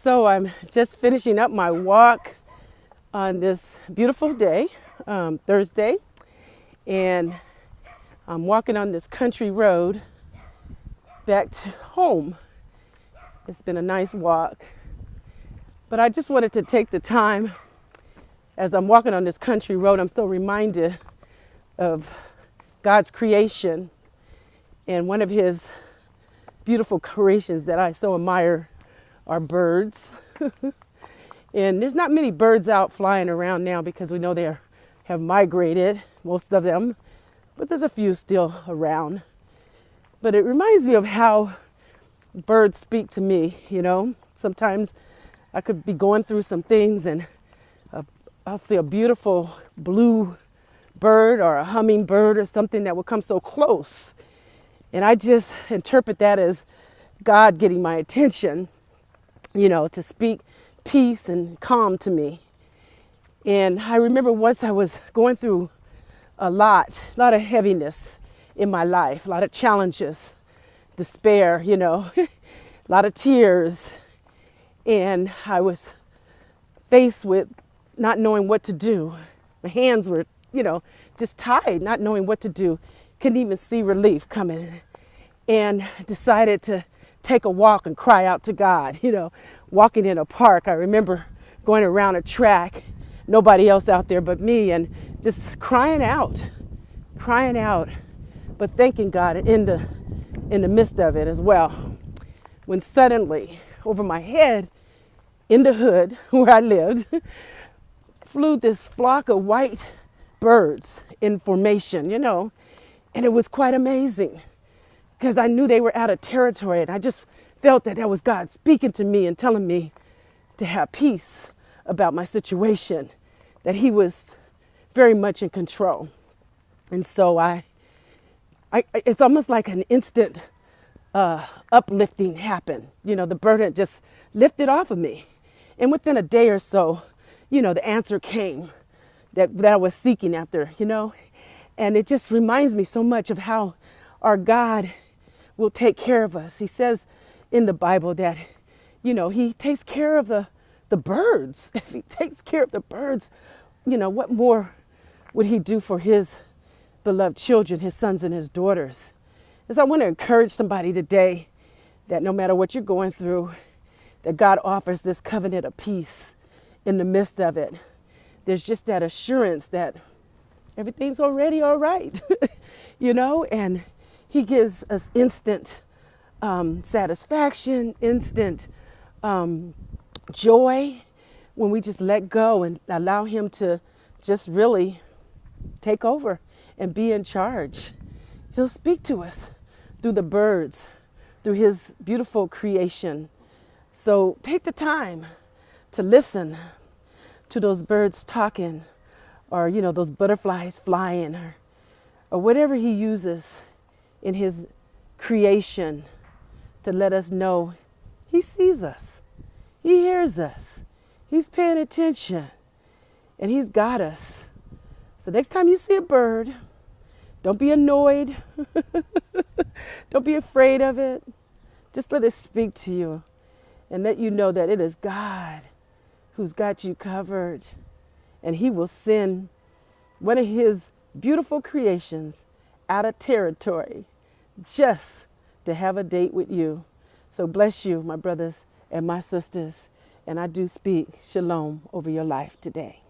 So I'm just finishing up my walk on this beautiful day, Thursday, and I'm walking on this country road back to home. It's been a nice walk, but I just wanted to take the time as I'm walking on this country road. I'm so reminded of God's creation, and one of his beautiful creations that I so admire are birds. And there's not many birds out flying around now because we know they have migrated, most of them, but there's a few still around. But it reminds me of how birds speak to me, you know. Sometimes I could be going through some things and I'll see a beautiful blue bird or a hummingbird or something that will come so close. And I just interpret that as God getting my attention, you know, to speak peace and calm to me. And I remember once I was going through a lot of heaviness in my life, a lot of challenges, despair, you know, a lot of tears. And I was faced with not knowing what to do. My hands were, you know, just tied, not knowing what to do. Couldn't even see relief coming. And decided to take a walk and cry out to God, you know, walking in a park. I remember going around a track, nobody else out there but me, and just crying out, but thanking God in the midst of it as well. When suddenly, over my head, in the hood where I lived, flew this flock of white birds in formation, you know, and it was quite amazing because I knew they were out of territory, and I just felt that was God speaking to me and telling me to have peace about my situation, that he was very much in control. And so it's almost like an instant uplifting happened. You know, the burden just lifted off of me. And within a day or so, you know, the answer came that I was seeking after, you know. And it just reminds me so much of how our God will take care of us. He says in the Bible that, you know, he takes care of the birds. If he takes care of the birds, you know, what more would he do for his beloved children, his sons and his daughters? And so I want to encourage somebody today that no matter what you're going through, that God offers this covenant of peace in the midst of it. There's just that assurance that everything's already all right, you know, and he gives us instant satisfaction, instant joy when we just let go and allow him to just really take over and be in charge. He'll speak to us through the birds, through his beautiful creation. So take the time to listen to those birds talking, or, you know, those butterflies flying, or whatever he uses in his creation to let us know he sees us, he hears us, he's paying attention, and he's got us. So next time you see a bird, don't be annoyed. Don't be afraid of it. Just let it speak to you and let you know that it is God who's got you covered, and he will send one of his beautiful creations out of territory just to have a date with you. So bless you, my brothers and my sisters, and I do speak shalom over your life today.